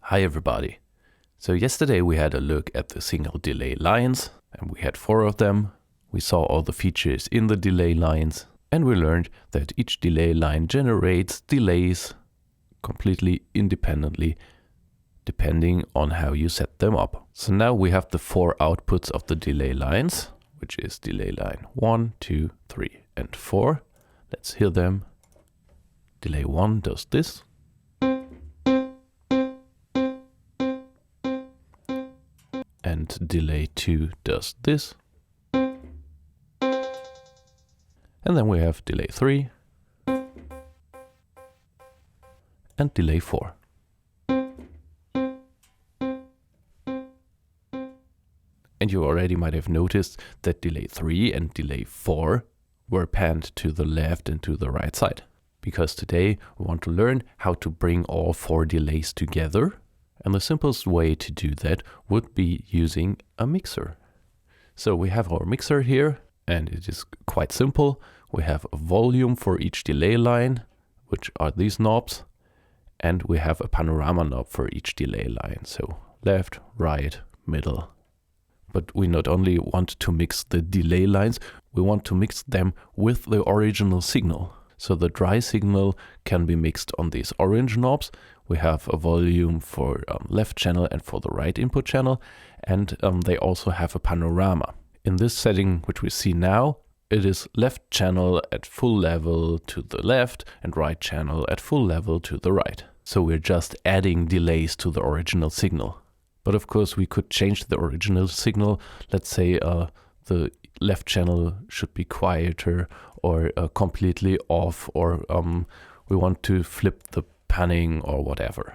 Hi everybody. So yesterday we had a look at the signal delay lines, and we had 4 of them. We saw all the features in the delay lines, and we learned that each delay line generates delays completely independently depending on how you set them up. So now we have the 4 outputs of the delay lines, which is delay line 1, 2, 3, and 4. Let's hear them. Delay 1 does this. And delay 2 does this. And then we have delay 3 and delay 4. And you already might have noticed that delay 3 and delay 4 were panned to the left and to the right side. Because today we want to learn how to bring all 4 delays together. And the simplest way to do that would be using a mixer. So we have our mixer here, and it is quite simple. We have a volume for each delay line, which are these knobs, and we have a panorama knob for each delay line. So left, right, middle. But we not only want to mix the delay lines, we want to mix them with the original signal. So the dry signal can be mixed on these orange knobs. We have a volume for left channel and for the right input channel, and they also have a panorama. In this setting, which we see now, it is left channel at full level to the left and right channel at full level to the right. So we're just adding delays to the original signal. But of course we could change the original signal. Let's say the left channel should be quieter or completely off, or we want to flip the panning or whatever.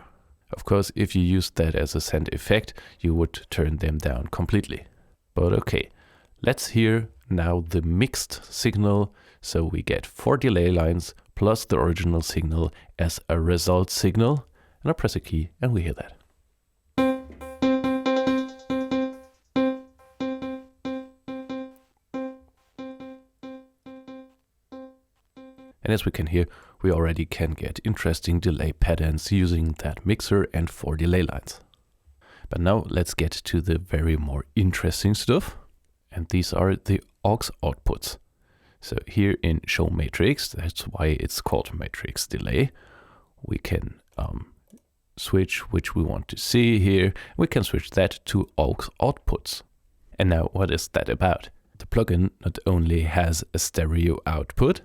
Of course, if you use that as a send effect, you would turn them down completely. But okay, let's hear now the mixed signal. So we get 4 delay lines plus the original signal as a result signal, and I press a key and we hear that. And as we can hear, we already can get interesting delay patterns using that mixer and 4 delay lines. But now let's get to the very more interesting stuff. And these are the aux outputs. So here in show matrix, that's why it's called matrix delay. We can switch which we want to see here. We can switch that to aux outputs. And now what is that about? The plugin not only has a stereo output,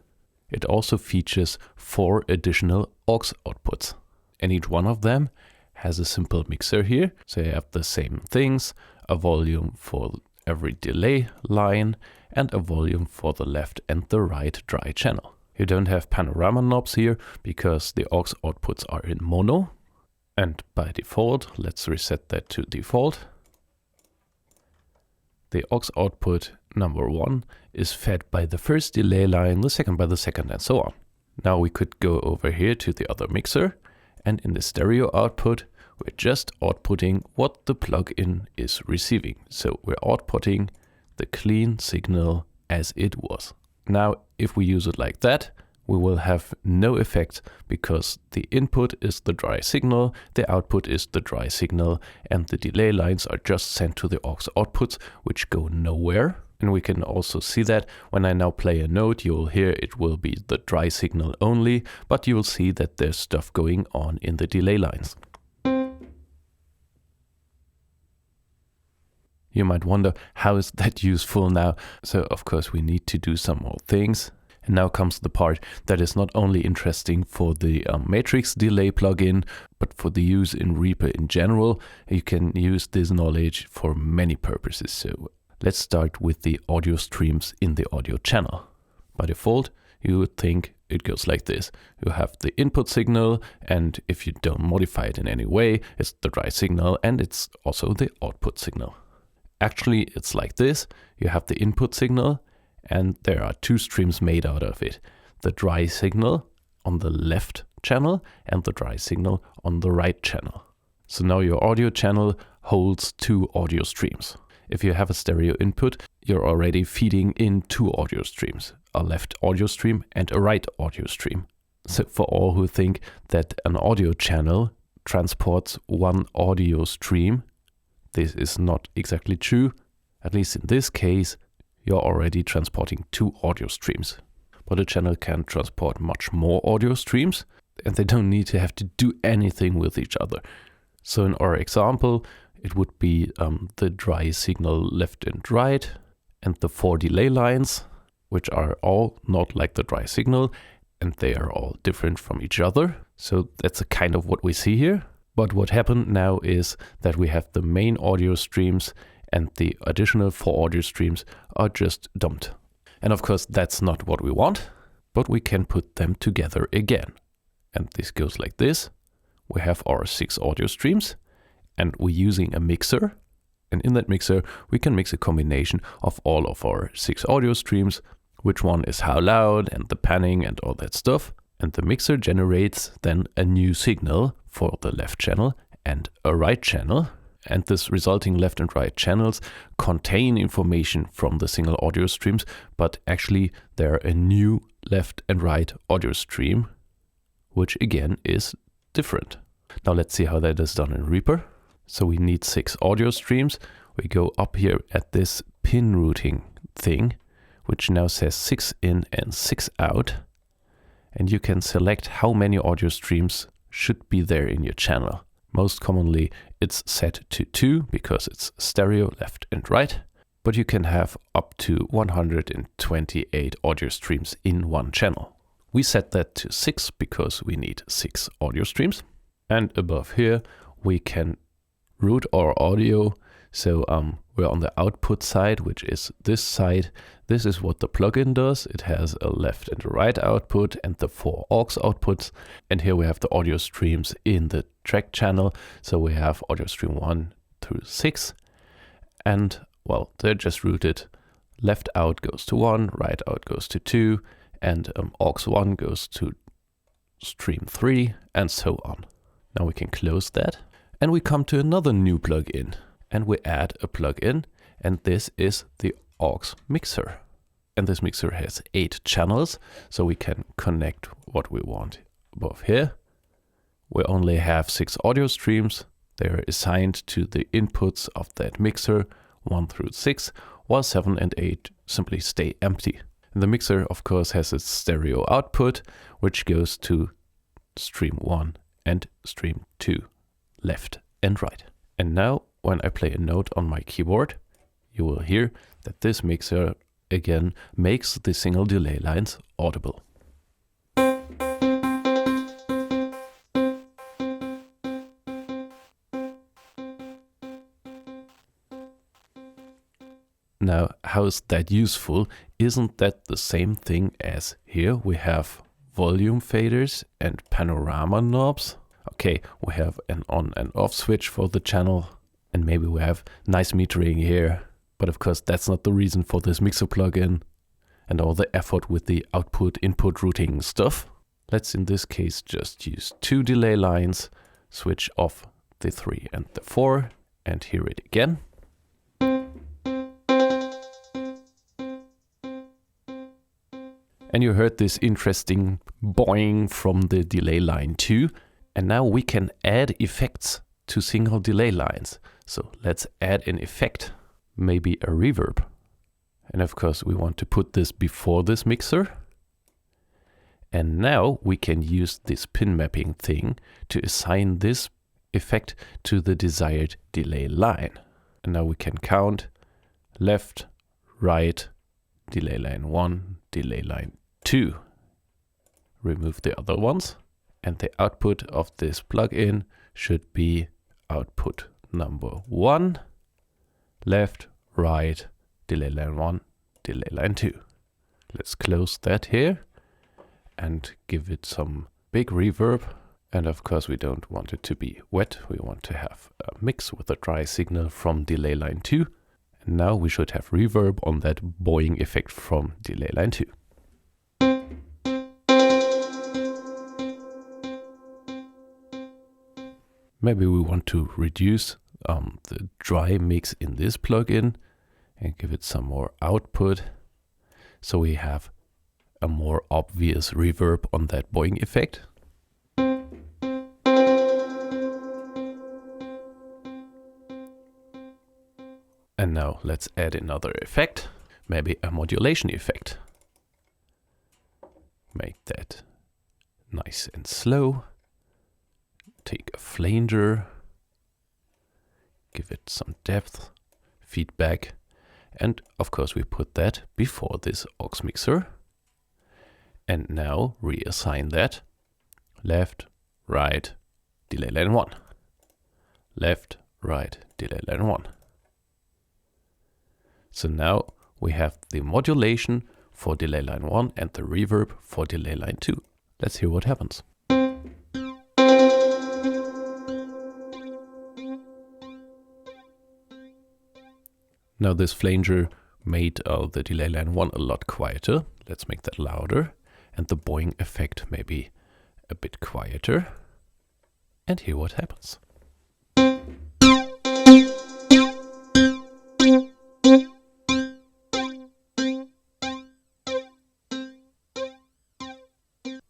it also features 4 additional aux outputs, and each one of them has a simple mixer here. So you have the same things, a volume for every delay line and a volume for the left and the right dry channel. You don't have panorama knobs here because the aux outputs are in mono, and by default, let's reset that to default. The aux output number 1 is fed by the first delay line, the second by the second, and so on. Now we could go over here to the other mixer, and in the stereo output, we're just outputting what the plugin is receiving. So we're outputting the clean signal as it was. Now, if we use it like that, we will have no effect because the input is the dry signal, the output is the dry signal, and the delay lines are just sent to the aux outputs, which go nowhere. And we can also see that when I now play a note, you'll hear it will be the dry signal only, but you'll see that there's stuff going on in the delay lines. You might wonder, how is that useful now? So of course we need to do some more things. And now comes the part that is not only interesting for the matrix delay plugin, but for the use in Reaper in general. You can use this knowledge for many purposes. So let's start with the audio streams in the audio channel. By default, you would think it goes like this. You have the input signal, and if you don't modify it in any way, it's the dry signal and it's also the output signal. Actually, it's like this. You have the input signal, and there are 2 streams made out of it. The dry signal on the left channel and the dry signal on the right channel. So now your audio channel holds 2 audio streams. If you have a stereo input, you're already feeding in 2 audio streams, a left audio stream and a right audio stream. So for all who think that an audio channel transports one audio stream. This is not exactly true. At least in this case, you're already transporting 2 audio streams. But a channel can transport much more audio streams, and they don't need to have to do anything with each other. So in our example, it would be the dry signal left and right, and the 4 delay lines, which are all not like the dry signal, and they are all different from each other. So that's a kind of what we see here. But what happened now is that we have the main audio streams, and the additional 4 audio streams are just dumped. And of course, that's not what we want, but we can put them together again. And this goes like this. We have our 6 audio streams, and we're using a mixer. And in that mixer, we can mix a combination of all of our 6 audio streams, which one is how loud and the panning and all that stuff. And the mixer generates then a new signal for the left channel and a right channel. And this resulting left and right channels contain information from the single audio streams, but actually they're a new left and right audio stream, which again is different. Now let's see how that is done in Reaper. So we need 6 audio streams. We go up here at this pin routing thing, which now says 6 in and 6 out. And you can select how many audio streams should be there in your channel. Most commonly it's set to 2 because it's stereo left and right, but you can have up to 128 audio streams in one channel. We set that to 6 because we need 6 audio streams. And above here we can route our audio. So we're on the output side, which is this side. This is what the plugin does. It has a left and a right output and the 4 aux outputs. And here we have the audio streams in the track channel. So we have audio stream 1 through 6. And well, they're just routed. Left out goes to 1, right out goes to 2, and aux 1 goes to stream 3, and so on. Now we can close that. And we come to another new plugin. And we add a plugin, and this is the aux mixer. And this mixer has 8 channels, so we can connect what we want above here. We only have 6 audio streams. They are assigned to the inputs of that mixer, 1 through 6, while 7 and 8 simply stay empty. And the mixer, of course, has its stereo output, which goes to stream 1 and stream 2, left and right. And now, when I play a note on my keyboard, you will hear that this mixer again makes the single delay lines audible. Now, how is that useful? Isn't that the same thing as here we have volume faders and panorama knobs? Okay, we have an on and off switch for the channel. And maybe we have nice metering here, but of course that's not the reason for this mixer plugin and all the effort with the output-input routing stuff. Let's in this case just use 2 delay lines, switch off the 3 and the 4, and hear it again. And you heard this interesting boing from the delay line 2, and now we can add effects to single delay lines. So let's add an effect, maybe a reverb. And of course we want to put this before this mixer. And now we can use this pin mapping thing to assign this effect to the desired delay line. And now we can count left, right, delay line 1, delay line 2. Remove the other ones. And the output of this plugin should be output number 1, left, right, delay line 1, delay line 2. Let's close that here and give it some big reverb. And of course we don't want it to be wet. We want to have a mix with a dry signal from delay line 2. And now we should have reverb on that boing effect from delay line 2. Maybe we want to reduce the dry mix in this plugin and give it some more output. So we have a more obvious reverb on that boing effect. And now let's add another effect, maybe a modulation effect. Make that nice and slow. Take a flanger, give it some depth, feedback, and of course we put that before this aux mixer. And now reassign that. Left, right, delay line 1. Left, right, delay line 1. So now we have the modulation for delay line 1 and the reverb for delay line 2. Let's hear what happens. Now this flanger made the delay line 1 a lot quieter. Let's make that louder. And the boing effect maybe a bit quieter. And hear what happens.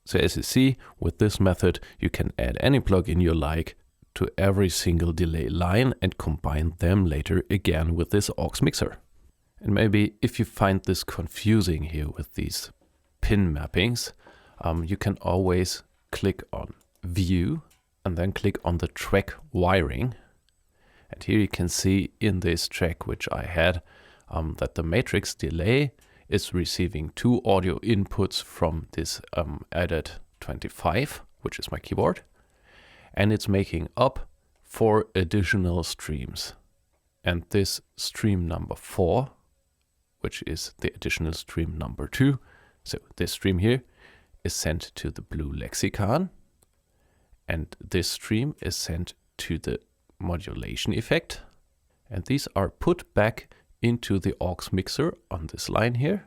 So as you see, with this method, you can add any plugin you like to every single delay line and combine them later again with this aux mixer. And maybe if you find this confusing here with these pin mappings, you can always click on View and then click on the track wiring. And here you can see in this track which I had that the matrix delay is receiving 2 audio inputs from this added 25, which is my keyboard, and it's making up 4 additional streams. And this stream number 4, which is the additional stream number 2, so this stream here is sent to the blue lexicon, and this stream is sent to the modulation effect, and these are put back into the aux mixer on this line here,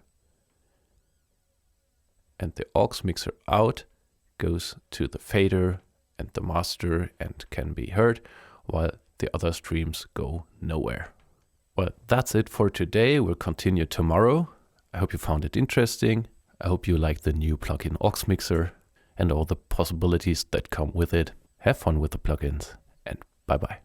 and the aux mixer out goes to the fader and the master and can be heard, while the other streams go nowhere. Well, that's it for today. We'll continue tomorrow. I hope you found it interesting. I hope you like the new plugin aux mixer and all the possibilities that come with it. Have fun with the plugins, and bye bye.